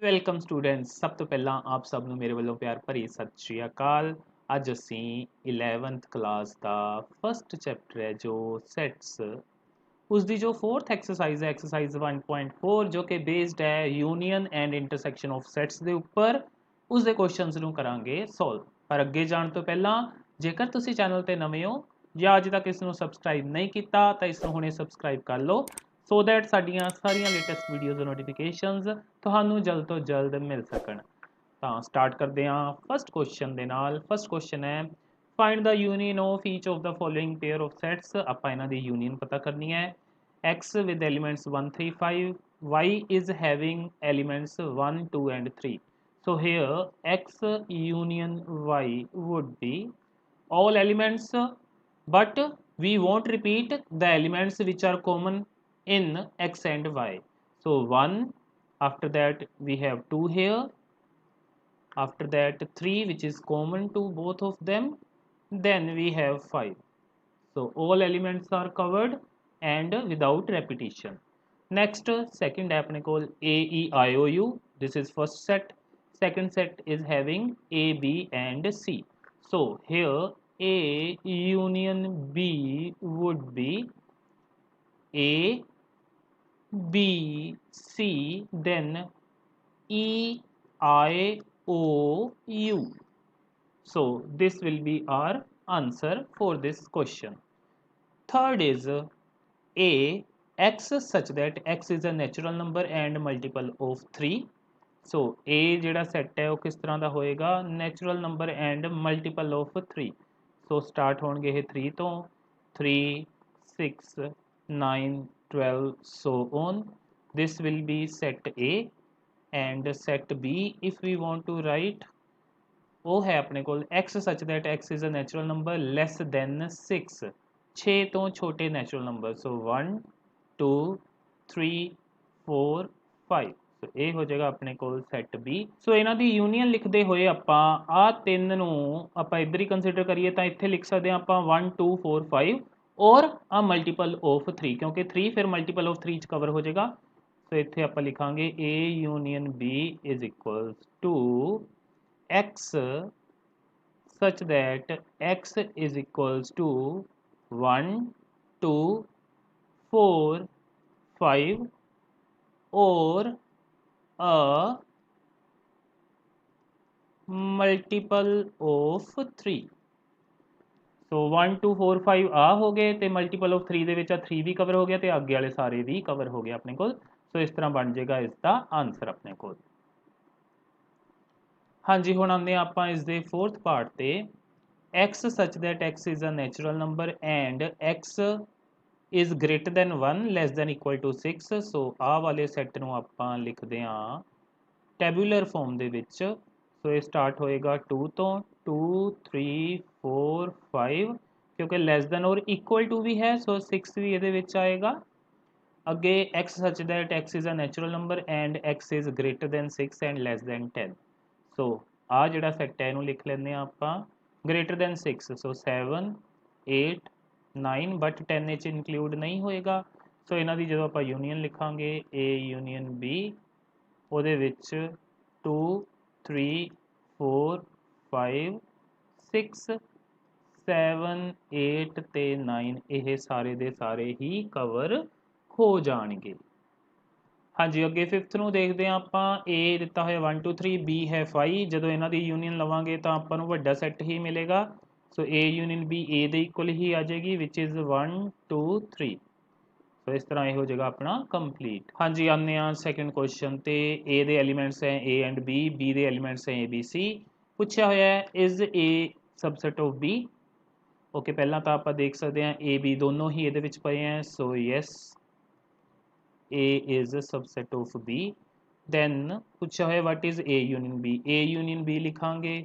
Welcome students. ਸਭ ਤੋਂ ਪਹਿਲਾਂ ਆਪ ਸਭ ਨੂੰ ਮੇਰੇ ਵੱਲੋਂ ਪਿਆਰ ਭਰੀ ਸਤਿ ਸ਼੍ਰੀ ਅਕਾਲ। ਅੱਜ ਅਸੀਂ 11th ਕਲਾਸ ਦਾ ਫਸਟ ਚੈਪਟਰ ਹੈ ਜੋ ਸੈਟਸ, ਉਸ ਦੀ ਜੋ ਫੋਰਥ ਐਕਸਰਸਾਈਜ਼ ਹੈ ਐਕਸਰਸਾਈਜ਼ 1.4 ਜੋ ਕਿ ਬੇਸਡ ਹੈ union and intersection of sets ਦੇ ਉੱਪਰ, ਉਸ ਦੇ ਕੁਐਸਚਨਸ ਨੂੰ ਕਰਾਂਗੇ ਸੋਲਵ। ਪਰ ਅੱਗੇ ਜਾਣ ਤੋਂ ਪਹਿਲਾਂ ਜੇਕਰ ਤੁਸੀਂ ਚੈਨਲ ਤੇ ਨਵੇਂ ਹੋ ਜਾਂ ਅੱਜ ਤੱਕ ਇਸ ਨੂੰ ਸਬਸਕ੍ਰਾਈਬ ਨਹੀਂ ਕੀਤਾ ਤਾਂ ਇਸ ਨੂੰ ਹੁਣੇ ਸਬਸਕ੍ਰਾਈਬ ਕਰ ਲਓ ਸੋ ਦੈਟ ਸਾਡੀਆਂ ਸਾਰੀਆਂ ਲੇਟੈਸਟ ਵੀਡੀਓਜ਼ ਦੇ ਨੋਟੀਫਿਕੇਸ਼ਨਸ ਤੁਹਾਨੂੰ ਜਲਦ ਤੋਂ ਜਲਦ ਮਿਲ ਸਕਣ। ਤਾਂ ਸਟਾਰਟ ਕਰਦੇ ਹਾਂ ਫਸਟ ਕੁਐਸਚਨ ਦੇ ਨਾਲ। ਫਸਟ ਕੁਐਸਚਨ ਹੈ find the union of each of the following pair of sets. ਆਪਾਂ ਇਹਨਾਂ ਦੀ ਯੂਨੀਅਨ ਪਤਾ ਕਰਨੀ ਹੈ। x with elements 1 3 5, y is having elements 1 2 and 3. So here x union y would be all elements, but we won't repeat the elements which are common in x and y. So 1, after that we have 2 here, after that 3 which is common to both of them, then we have 5. So all elements are covered and without repetition. Next, second apne call a e I o u. This is first set. Second set is having a b and c. So here a union b would be a b c, then e I o u. So this will be our answer for this question. Third is a x such that x is a natural number and multiple of 3. So a ਜਿਹੜਾ set ਹੈ ਉਹ ਕਿਸ ਤਰ੍ਹਾਂ ਦਾ ਹੋਏਗਾ, natural number and multiple of 3. So start ਹੋਣਗੇ ਇਹ 3 ਤੋਂ, 3 6 9 12 so on. This will be set A and set B if we want to write ਉਹ ਹੈ ਆਪਣੇ ਕੋਲ x such that x is a natural number less than 6, 6 ਤੋਂ ਛੋਟੇ natural number. ਸੋ 1 2 3 4 5। ਸੋ ਇਹ ਹੋ ਜਾਏਗਾ ਆਪਣੇ ਕੋਲ ਸੈੱਟ B। ਸੋ ਇਹਨਾਂ ਦੀ ਯੂਨੀਅਨ ਲਿਖਦੇ ਹੋਏ ਆਪਾਂ ਆਹ ਤਿੰਨ ਨੂੰ ਆਪਾਂ ਇੱਧਰ ਹੀ ਕੰਸੀਡਰ ਕਰੀਏ ਤਾਂ ਇੱਥੇ ਲਿਖ ਸਕਦੇ ਹਾਂ ਆਪਾਂ 1 2 4 5 ਔਰ ਆ ਮਲਟੀਪਲ ਆਫ 3, ਕਿਉਂਕਿ 3 ਫਿਰ ਮਲਟੀਪਲ ਆਫ 3 ਚ ਕਵਰ ਹੋ ਜਾਏਗਾ। ਸੋ ਇੱਥੇ ਆਪਾਂ ਲਿਖਾਂਗੇ A union B is equals to x such that x is equals to 1 2 4 5 or a multiple of 3. So 1 2 4 5 ਆ ਹੋ ਗਏ ਤੇ ਮਲਟੀਪਲ ਆਫ 3 ਦੇ ਵਿੱਚ ਆ 3 ਵੀ ਕਵਰ ਹੋ ਗਿਆ ਤੇ ਅੱਗੇ ਵਾਲੇ ਸਾਰੇ ਵੀ ਕਵਰ ਹੋ ਗਏ ਆਪਣੇ ਕੋਲ। ਸੋ ਇਸ ਤਰ੍ਹਾਂ ਬਣ ਜਾਏਗਾ ਇਸ ਦਾ ਆਨਸਰ ਆਪਣੇ ਕੋਲ। ਹਾਂਜੀ, ਹੁਣ ਆਉਂਦੇ ਆਪਾਂ ਇਸ ਦੇ ਫੋਰਥ ਪਾਰਟ ਤੇ। x such that x is a natural number and x is greater than 1 less than equal to 6. ਸੋ ਆਹ ਵਾਲੇ ਸੈੱਟ ਨੂੰ ਆਪਾਂ ਲਿਖਦੇ ਹਾਂ ਟੈਬੂਲਰ ਫਾਰਮ ਦੇ ਵਿੱਚ। ਸੋ ਇਹ ਸਟਾਰਟ ਹੋਏਗਾ 2 ਤੋਂ, 2 3 4 5, ਕਿਉਂਕਿ ਲੈਸ ਦੈਨ ਔਰ ਇਕੁਅਲ ਟੂ ਵੀ ਹੈ ਸੋ 6 ਵੀ ਇਹਦੇ ਵਿੱਚ ਆਏਗਾ। ਅੱਗੇ x such that x is a natural number and x is greater than 6 and less than 10. ਸੋ ਆਹ ਜਿਹੜਾ ਸੈੱਟ ਹੈ ਇਹਨੂੰ ਲਿਖ ਲੈਂਦੇ ਹਾਂ ਆਪਾਂ greater than 6, ਸੋ 7 8 9, ਬਟ 10 ਵਿੱਚ ਇਨਕਲੂਡ ਨਹੀਂ ਹੋਏਗਾ। ਸੋ ਇਹਨਾਂ ਦੀ ਜਦੋਂ ਆਪਾਂ ਯੂਨੀਅਨ ਲਿਖਾਂਗੇ A ਯੂਨੀਅਨ B, ਉਹਦੇ ਵਿੱਚ 2 3 4 5 6 7 8 ਤੇ 9 ਇਹ ਸਾਰੇ ਦੇ ਸਾਰੇ ਹੀ ਕਵਰ ਹੋ ਜਾਣਗੇ। ਹਾਂਜੀ, ਅੱਗੇ ਫਿਫਥ ਨੂੰ ਦੇਖਦੇ ਹਾਂ ਆਪਾਂ। A ਦਿੱਤਾ ਹੋਇਆ 1 2 3, B ਹੈ 5। ਜਦੋਂ ਇਹਨਾਂ ਦੀ ਯੂਨੀਅਨ ਲਵਾਂਗੇ ਤਾਂ ਆਪਾਂ ਨੂੰ ਵੱਡਾ ਸੈੱਟ ਹੀ ਮਿਲੇਗਾ। ਸੋ A ਯੂਨੀਅਨ B A ਦੇ ਇਕੁਅਲ ਹੀ ਆ ਜਾਏਗੀ ਵਿਚ ਇਜ਼ 1 2 3। ਸੋ ਇਸ ਤਰ੍ਹਾਂ ਇਹ ਹੋ ਜਾਏਗਾ ਆਪਣਾ ਕੰਪਲੀਟ। ਹਾਂਜੀ, ਆਉਂਦੇ ਹਾਂ ਸੈਕਿੰਡ ਕੁਐਸਚਨ ਤੇ। A ਦੇ ਐਲੀਮੈਂਟਸ ਹੈ A ਐਂਡ B, B ਦੇ ਐਲੀਮੈਂਟਸ ਹੈ A B C। ਪੁੱਛਿਆ ਹੋਇਆ ਹੈ is A subset of B। Okay, ਪਹਿਲਾਂ ਤਾਂ ਆਪਾਂ ਦੇਖ ਸਕਦੇ ਹਾਂ A B ਦੋਨੋਂ ਹੀ ਇਹਦੇ ਵਿੱਚ ਪਏ ਹੈ। So yes A is a subset of B. Then ਪੁੱਛਿਆ ਹੋਇਆ what is A union B। A union B ਲਿਖਾਂਗੇ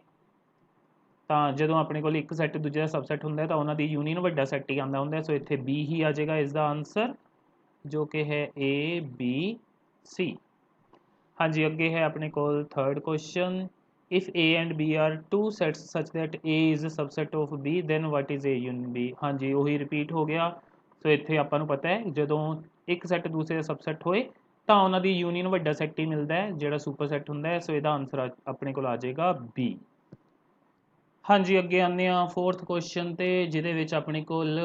ਤਾਂ ਜਦੋਂ ਆਪਣੇ ਕੋਲ ਇੱਕ ਸੈੱਟ ਦੂਜੇ ਦਾ ਸਬਸੈਟ ਹੁੰਦਾ ਤਾਂ ਉਹਨਾਂ ਦੀ ਯੂਨੀਅਨ ਵੱਡਾ ਸੈੱਟ ਹੀ ਆਉਂਦਾ ਹੁੰਦਾ। ਸੋ ਇੱਥੇ B ਹੀ ਆ ਜਾਏਗਾ ਇਸ ਦਾ ਆਨਸਰ, ਜੋ ਕਿ ਹੈ A B C। ਹਾਂਜੀ, ਅੱਗੇ ਹੈ ਆਪਣੇ ਕੋਲ third question. if A and B are two sets such that A is a subset of B, then what is A union B। ਹਾਂਜੀ, ਉਹੀ ਰਿਪੀਟ ਹੋ ਗਿਆ। ਸੋ ਇੱਥੇ ਆਪਾਂ ਨੂੰ ਪਤਾ ਹੈ ਜਦੋਂ ਇੱਕ ਸੈੱਟ ਦੂਸਰੇ ਦਾ ਸਬਸੈਟ ਹੋਏ ਤਾਂ ਉਹਨਾਂ ਦੀ ਯੂਨੀਅਨ ਵੱਡਾ ਸੈੱਟ ਹੀ ਮਿਲਦਾ ਹੈ ਜਿਹੜਾ ਸੁਪਰ ਸੈੱਟ ਹੁੰਦਾ ਹੈ। ਸੋ ਇਹਦਾ ਆਨਸਰ ਆਪਣੇ ਕੋਲ ਆ ਜਾਏਗਾ ਬੀ। ਹਾਂਜੀ, ਅੱਗੇ ਆਉਂਦੇ ਆ ਫੋਰਥ ਕੁਐਸਚਨ ਤੇ, ਜਿਹਦੇ ਵਿੱਚ ਆਪਣੇ ਕੋਲ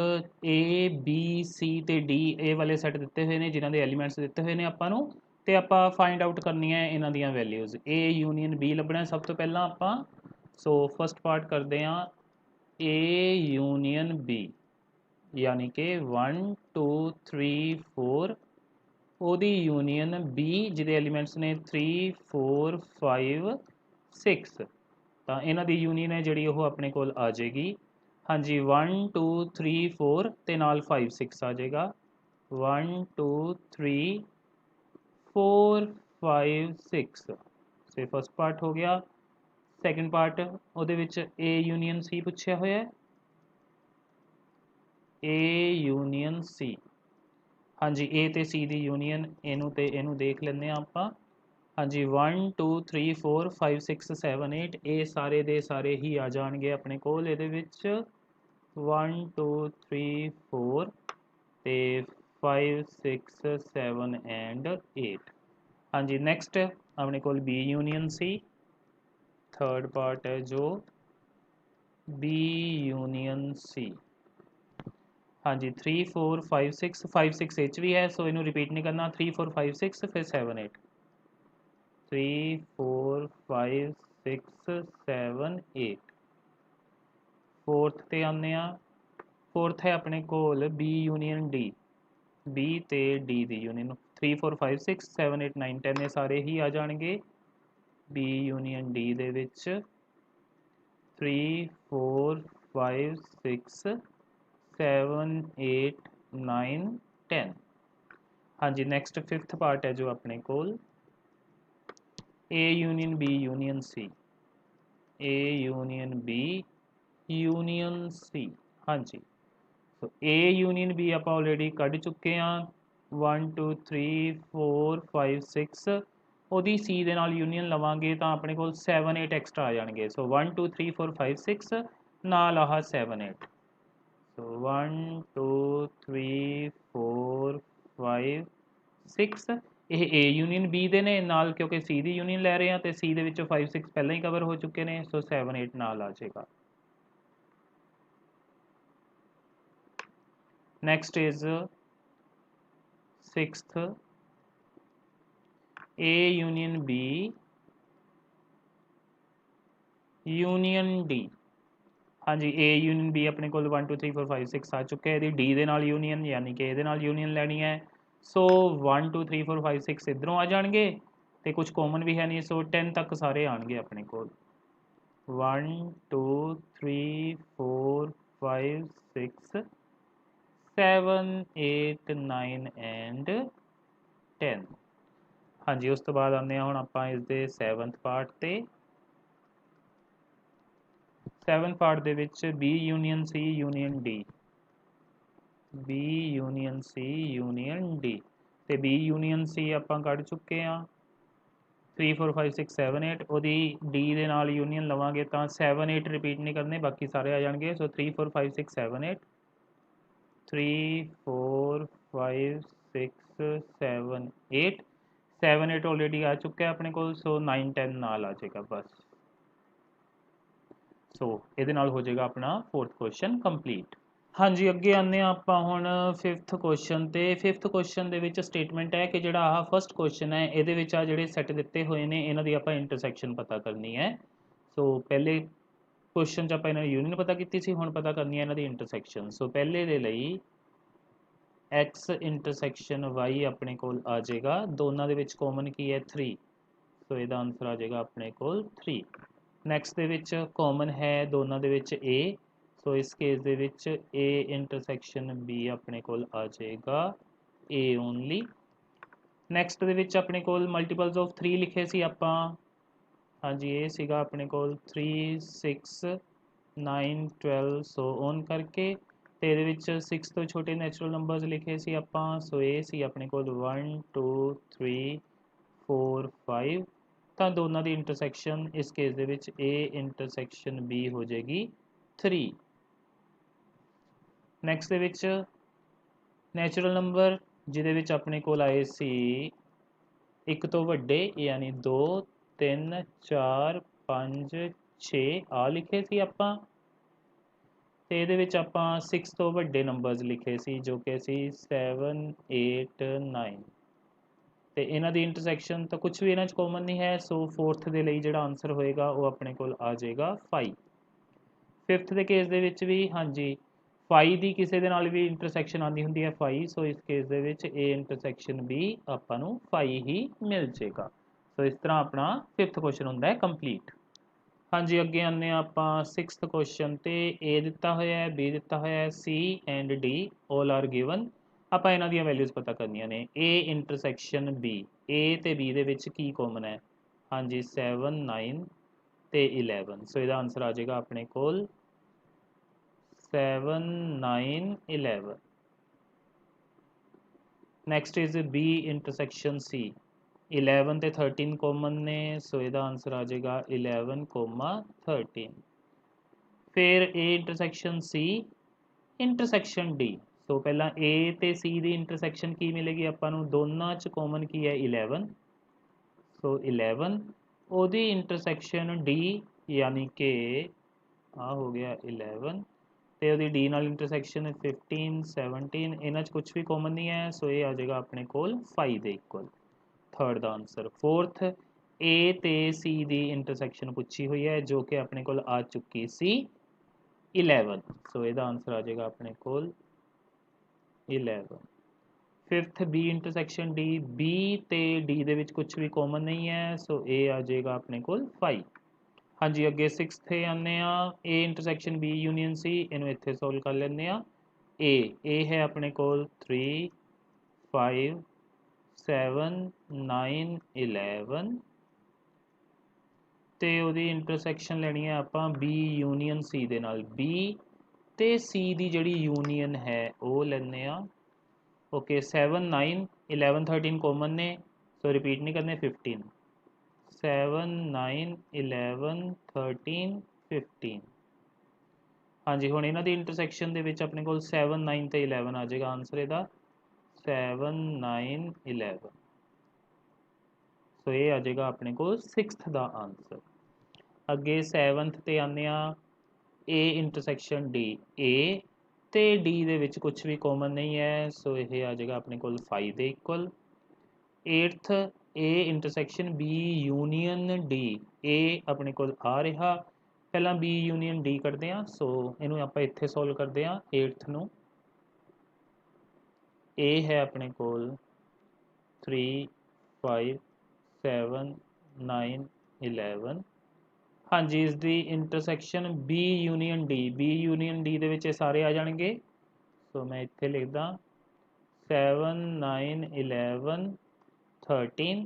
A B C ਤੇ D ਇਹ ਵਾਲੇ ਸੈੱਟ ਦਿੱਤੇ ਹੋਏ ਨੇ ਜਿਨ੍ਹਾਂ ਦੇ ਐਲੀਮੈਂਟਸ ਦਿੱਤੇ ਹੋਏ ਨੇ ਆਪਾਂ ਨੂੰ, ਤੇ ਆਪਾਂ ਫਾਈਂਡ ਆਊਟ ਕਰਨੀਆਂ ਹੈ ਇਹਨਾਂ ਦੀਆਂ ਵੈਲਿਊਜ਼। A ਯੂਨੀਅਨ B ਲੱਭਣਾ ਸਭ ਤੋਂ ਪਹਿਲਾਂ ਆਪਾਂ। ਸੋ ਫਸਟ ਪਾਰਟ ਕਰਦੇ ਹਾਂ A ਯੂਨੀਅਨ B, यानी कि 1 2 3 4 ਉਹਦੀ ਯੂਨੀਅਨ B ਜਿਹਦੇ ਐਲੀਮੈਂਟਸ ਨੇ 3 4 5 6, ਤਾਂ ਇਹਨਾਂ ਦੀ ਯੂਨੀਅਨ ਹੈ ਜਿਹੜੀ ਉਹ ਆਪਣੇ ਕੋਲ ਆ ਜਾਏਗੀ। ਹਾਂਜੀ 1 2 3 4 ਤੇ ਨਾਲ 5 6 ਆ ਜਾਏਗਾ। 1 2 3 4 5 6 ਸੇ ਫਸਟ ਪਾਰਟ ਹੋ ਗਿਆ। ਸੈਕੰਡ ਪਾਰਟ ਉਹਦੇ ਵਿੱਚ A ਯੂਨੀਅਨ C ਪੁੱਛਿਆ ਹੋਇਆ ਹੈ। A ਯੂਨੀਅਨ C, ਹਾਂਜੀ A ਤੇ C ਦੀ ਯੂਨੀਅਨ ਇਹਨੂੰ ਤੇ ਇਹਨੂੰ ਦੇਖ ਲੈਂਦੇ ਹਾਂ ਆਪਾਂ। ਹਾਂਜੀ 1 2 3 4 5 6 7 8 ਇਹ ਸਾਰੇ ਦੇ ਸਾਰੇ ਹੀ ਆ ਜਾਣਗੇ ਆਪਣੇ ਕੋਲ ਇਹਦੇ ਵਿੱਚ 1 2 3 4 ਤੇ 5 6 7 ਐਂਡ 8। ਹਾਂਜੀ ਨੈਕਸਟ ਆਪਣੇ ਕੋਲ B union C, third part ਹੈ ਜੋ B ਯੂਨੀਅਨ C। ਹਾਂਜੀ 3 4 5 6 5 6 ਇਹ ਵੀ ਹੈ, ਸੋ ਇਹਨੂੰ ਰਿਪੀਟ ਨਹੀਂ ਕਰਨਾ। 3 4 5 6 ਫਿਰ 7 8 3 4 5 6 7 8। फोर्थ ਤੇ ਆਉਂਦੇ ਆ। फोर्थ है अपने कोल B यूनियन D, B ਤੇ D ਦੀ ਯੂਨੀਅਨ 3 4 5 6 7 8 9 10 ਇਹ ਸਾਰੇ ਹੀ ਆ ਜਾਣਗੇ B यूनियन D ਦੇ ਵਿੱਚ 3 4 5 6 7 8 9 10। ਹਾਂਜੀ ਨੈਕਸਟ ਫਿਫਥ ਪਾर्ट है जो अपने कोल A union B union C, A union B union C। ਹਾਂਜੀ ਸੋ A यूनियन B ਆਪਾਂ ਆਲਰੇਡੀ ਕੱਢ ਚੁੱਕੇ ਹਾਂ 1 2 3 4 5 6। ਉਹਦੀ C ਦੇ ਨਾਲ ਯੂਨੀਅਨ ਲਵਾਂਗੇ ਤਾਂ ਆਪਣੇ ਕੋਲ 7 8 ਐਕਸਟਰਾ ਆ ਜਾਣਗੇ। ਸੋ 1 2 3 4 5 6 ਨਾਲ ਆਹ 7 8। ਸੋ 1 2 3 4 5 6 ਇਹ A ਯੂਨੀਅਨ B ਦੇ ਨੇ ਨਾਲ, ਕਿਉਂਕਿ C ਦੀ ਯੂਨੀਅਨ ਲੈ ਰਹੇ ਹਾਂ ਤੇ C ਦੇ ਵਿੱਚੋਂ 5 6 ਪਹਿਲਾਂ ਹੀ ਕਵਰ ਹੋ ਚੁੱਕੇ ਨੇ। ਸੋ 7 8 ਨਾਲ ਆ ਜਾਏਗਾ। Next is sixth A union B union D। हाँ जी A यूनियन B अपने को 1 2 3 4 5 6 आ चुके हैं। D ਦੇ ਨਾਲ यूनियन यानी कि ਇਹਦੇ ਨਾਲ यूनियन ਲੈਣੀ है। सो 1 2 3 4 5 6 इधरों आ जाएंगे तो कुछ कॉमन भी है नहीं। सो 10 तक सारे आएंगे अपने को 1 2 3 4 5 6 7 8 9 ਐਂਡ 10। ਹਾਂਜੀ ਉਸ ਤੋਂ ਬਾਅਦ ਆਉਂਦੇ ਹਾਂ ਹੁਣ ਆਪਾਂ ਇਸ ਦੇ 7th ਪਾਰਟ ਤੇ। 7th ਪਾਰਟ ਦੇ ਵਿੱਚ B union C union D, B union C union D ਤੇ B ਯੂਨੀਅਨ C ਆਪਾਂ ਕੱਢ ਚੁੱਕੇ ਹਾਂ 3 4 5 6 7 8। ਉਹਦੀ D ਦੇ ਨਾਲ ਯੂਨੀਅਨ ਲਵਾਂਗੇ ਤਾਂ 7 8 ਰਿਪੀਟ ਨਹੀਂ ਕਰਨੇ, ਬਾਕੀ ਸਾਰੇ ਆ ਜਾਣਗੇ। ਸੋ 3 4 5 6 7 8 3 4 5 6 7 8 7 8 ਆਲਰੇਡੀ ਆ ਚੁੱਕਾ ਹੈ ਆਪਣੇ ਕੋਲ। ਸੋ 9 10 ਨਾਲ ਆ ਜਾਏਗਾ ਬਸ। ਸੋ ਇਹਦੇ ਨਾਲ ਹੋ ਜਾਏਗਾ ਆਪਣਾ 4th ਕੁਐਸਚਨ ਕੰਪਲੀਟ। ਹਾਂਜੀ ਅੱਗੇ ਆਉਂਦੇ ਹਾਂ ਆਪਾਂ ਹੁਣ 5th ਕੁਐਸਚਨ ਤੇ। 5th ਕੁਐਸਚਨ ਦੇ ਵਿੱਚ ਸਟੇਟਮੈਂਟ ਹੈ ਕਿ ਜਿਹੜਾ ਆਹ ਫਸਟ ਕੁਐਸਚਨ ਹੈ ਇਹਦੇ ਵਿੱਚ ਆ ਜਿਹੜੇ ਸੈੱਟ ਦਿੱਤੇ ਹੋਏ ਨੇ ਇਹਨਾਂ ਦੀ ਆਪਾਂ ਇੰਟਰਸੈਕਸ਼ਨ ਪਤਾ ਕਰਨੀ ਹੈ। ਸੋ ਪਹਿਲੇ ਕੁਐਸਚਨ 'ਚ ਆਪਾਂ ਇਹਨਾਂ ਦੀ ਯੂਨੀਅਨ ਪਤਾ ਕੀਤੀ ਸੀ, ਹੁਣ ਪਤਾ ਕਰਨੀ ਹੈ ਇਹਨਾਂ ਦੀ ਇੰਟਰਸੈਕਸ਼ਨ। ਸੋ ਪਹਿਲੇ ਦੇ ਲਈ x ਇੰਟਰਸੈਕਸ਼ਨ y ਆਪਣੇ ਕੋਲ ਆ ਜਾਏਗਾ। ਦੋਨਾਂ ਦੇ ਵਿੱਚ ਕਾਮਨ ਕੀ ਹੈ 3, ਸੋ ਇਹਦਾ ਆਨਸਰ ਆ ਜਾਏਗਾ ਆਪਣੇ ਕੋਲ 3। ਨੈਕਸਟ ਦੇ ਵਿੱਚ ਕਾਮਨ ਹੈ ਦੋਨਾਂ ਦੇ ਵਿੱਚ a, ਸੋ ਇਸ ਕੇਸ ਦੇ ਵਿੱਚ a ਇੰਟਰਸੈਕਸ਼ਨ b ਆਪਣੇ ਕੋਲ ਆ ਜਾਏਗਾ a ਓਨਲੀ। ਨੈਕਸਟ ਦੇ ਵਿੱਚ ਆਪਣੇ ਕੋਲ ਮਲਟੀਪਲਸ ਆਫ 3 ਲਿਖੇ ਸੀ ਆਪਾਂ। ਹਾਂਜੀ ਇਹ ਸੀਗਾ ਆਪਣੇ ਕੋਲ 3 6 9 12 ਸੋ ਔਨ ਕਰਕੇ, ਤੇ ਇਹਦੇ ਵਿੱਚ 6 ਤੋਂ ਛੋਟੇ ਨੈਚੁਰਲ ਨੰਬਰਸ ਲਿਖੇ ਸੀ ਆਪਾਂ। ਸੋ ਇਹ ਸੀ ਆਪਣੇ ਕੋਲ 1 2 3 4 5। ਤਾਂ ਦੋਨਾਂ ਦੀ ਇੰਟਰਸੈਕਸ਼ਨ ਇਸ ਕੇਸ ਦੇ ਵਿੱਚ A ਇੰਟਰਸੈਕਸ਼ਨ B ਹੋ ਜਾਏਗੀ 3। ਨੈਕਸਟ ਦੇ ਵਿੱਚ ਨੈਚੁਰਲ ਨੰਬਰ ਜਿਹਦੇ ਵਿੱਚ ਆਪਣੇ ਕੋਲ ਆਏ ਸੀ ਇੱਕ ਤੋਂ ਵੱਡੇ ਯਾਨੀ 2 3 4 5 6 ਆ ਲਿਖੇ ਸੀ ਆਪਾਂ ਤੇ ਇਹਦੇ ਵਿੱਚ ਆਪਾਂ 6 ਤੋਂ ਵੱਡੇ ਨੰਬਰਸ ਲਿਖੇ ਸੀ ਜੋ ਕਿ ਸੀ 7 8 9 ਤੇ ਇਹਨਾਂ ਦੀ ਇੰਟਰਸੈਕਸ਼ਨ ਤਾਂ ਕੁਝ ਵੀ ਇਹਨਾਂ 'ਚ ਕਾਮਨ ਨਹੀਂ ਹੈ ਸੋ ਫੋਰਥ ਦੇ ਲਈ ਜਿਹੜਾ ਆਨਸਰ ਹੋਏਗਾ ਉਹ ਆਪਣੇ ਕੋਲ ਆ ਜਾਏਗਾ 5 ਫਿਫਥ ਦੇ ਕੇਸ ਦੇ ਵਿੱਚ ਵੀ ਹਾਂਜੀ 5 ਦੀ ਕਿਸੇ ਦੇ ਨਾਲ ਵੀ ਇੰਟਰਸੈਕਸ਼ਨ ਆਉਂਦੀ ਹੁੰਦੀ ਹੈ 5 ਸੋ ਇਸ ਕੇਸ ਦੇ ਵਿੱਚ A ਇੰਟਰਸੈਕਸ਼ਨ B ਆਪਾਂ ਨੂੰ 5 ਹੀ ਮਿਲ ਜਾਏਗਾ ਸੋ ਇਸ ਤਰ੍ਹਾਂ ਆਪਣਾ ਫਿਫਥ ਕੁਐਸਚਨ ਹੁੰਦਾ ਹੈ ਕੰਪਲੀਟ ਹਾਂਜੀ ਅੱਗੇ ਆਉਂਦੇ ਹਾਂ ਆਪਾਂ 6th ਕੁਐਸਚਨ ਤੇ A ਦਿੱਤਾ ਹੋਇਆ ਹੈ B ਦਿੱਤਾ ਹੋਇਆ ਹੈ C and D all are given ਆਪਾਂ ਇਹਨਾਂ ਦੀਆਂ ਵੈਲਿਊਜ਼ ਪਤਾ ਕਰਨੀਆਂ ਨੇ A ਇੰਟਰਸੈਕਸ਼ਨ B A ਤੇ B ਦੇ ਵਿੱਚ ਕੀ ਕਾਮਨ ਹੈ ਹਾਂਜੀ 7 9 ਤੇ 11 ਸੋ ਇਹਦਾ ਆਨਸਰ ਆ ਜਾਏਗਾ ਆਪਣੇ ਕੋਲ 7 9 11 next is B intersection C 11 ਤੇ 13 ਕਾਮਨ ਨੇ ਸੋ ਇਹਦਾ ਆਨਸਰ ਆ ਜਾਏਗਾ 11 13 ਫਿਰ A intersection C intersection D ਸੋ ਪਹਿਲਾਂ A ਤੇ C ਦੀ ਇੰਟਰਸੈਕਸ਼ਨ ਕੀ ਮਿਲੇਗੀ ਆਪਾਂ ਨੂੰ ਦੋਨਾਂ 'ਚ ਕਾਮਨ ਕੀ ਹੈ 11 ਸੋ 11 ਉਹਦੀ ਇੰਟਰਸੈਕਸ਼ਨ D ਯਾਨੀ ਕਿ ਆ ਹੋ ਗਿਆ 11 ਤੇ ਉਹਦੀ D ਨਾਲ ਇੰਟਰਸੈਕਸ਼ਨ 15 17 ਇਹਨਾਂ 'ਚ ਕੁਝ ਵੀ ਕਾਮਨ ਨਹੀਂ ਹੈ ਸੋ ਇਹ ਆ ਜਾਏਗਾ ਆਪਣੇ ਕੋਲ 5 ਦੇ equal third the answer fourth A ਤੇ C ਦੀ ਇੰਟਰਸੈਕਸ਼ਨ ਪੁੱਛੀ ਹੋਈ ਹੈ ਜੋ ਕਿ ਆਪਣੇ ਕੋਲ ਆ ਚੁੱਕੀ ਸੀ 11 ਸੋ ਇਹਦਾ ਆਨਸਰ ਆ ਜਾਏਗਾ ਆਪਣੇ ਕੋਲ 11 fifth B intersection D B ਤੇ D ਦੇ ਵਿੱਚ ਕੁਝ ਵੀ ਕਾਮਨ ਨਹੀਂ ਹੈ ਸੋ ਇਹ ਆ ਜਾਏਗਾ ਆਪਣੇ ਕੋਲ 5 ਹਾਂਜੀ ਅੱਗੇ 6th ਤੇ ਆਉਂਦੇ ਆ A intersection B union C ਇਹਨੂੰ ਇੱਥੇ ਸੋਲਵ ਕਰ ਲੈਂਦੇ ਆ A ਹੈ ਆਪਣੇ ਕੋਲ 3 5 7 9 11 ਤੇ ਉਹਦੀ ਇੰਟਰਸੈਕਸ਼ਨ ਲੈਣੀ ਹੈ ਆਪਾਂ B ਯੂਨੀਅਨ C ਦੇ ਨਾਲ B ਤੇ C ਦੀ ਜਿਹੜੀ ਯੂਨੀਅਨ ਹੈ ਉਹ ਲੈਂਦੇ ਆ ਓਕੇ 7 9 11 13 ਕਾਮਨ ਨੇ ਸੋ ਰਿਪੀਟ ਨਹੀਂ ਕਰਨੇ 15 7 9 11 13 15 ਹਾਂਜੀ ਹੁਣ ਇਹਨਾਂ ਦੀ ਇੰਟਰਸੈਕਸ਼ਨ ਦੇ ਵਿੱਚ ਆਪਣੇ ਕੋਲ 7 9 ਤੇ 11 ਆ ਜਾਏਗਾ ਆਨਸਰ ਇਹਦਾ 7 9 11 ਸੋ ਇਹ ਆ ਜਾਏਗਾ ਆਪਣੇ ਕੋਲ 6th ਦਾ ਆਨਸਰ ਅੱਗੇ 7th ਤੇ ਆਉਂਦੇ ਆ A ਇੰਟਰਸੈਕਸ਼ਨ D A ਤੇ D ਦੇ ਵਿੱਚ ਕੁਝ ਵੀ ਕਾਮਨ ਨਹੀਂ ਹੈ ਸੋ ਇਹ ਆ ਜਾਏਗਾ ਆਪਣੇ ਕੋਲ 5 ਦੇ equal 8th A intersection B union D A ਆਪਣੇ ਕੋਲ ਆ ਰਿਹਾ ਪਹਿਲਾਂ B ਯੂਨੀਅਨ D ਕਰਦੇ ਆ ਸੋ ਇਹਨੂੰ ਆਪਾਂ ਇੱਥੇ ਸੋਲਵ ਕਰਦੇ ਆ 8th ਨੂੰ A ਹੈ ਆਪਣੇ ਕੋਲ 3 5 7 9 11 ਹਾਂਜੀ ਇਸ ਦੀ ਇੰਟਰਸੈਕਸ਼ਨ B ਯੂਨੀਅਨ D ਦੇ ਵਿੱਚ ਇਹ ਸਾਰੇ ਆ ਜਾਣਗੇ ਸੋ ਮੈਂ ਇੱਥੇ ਲਿਖਦਾ 7 9 11 13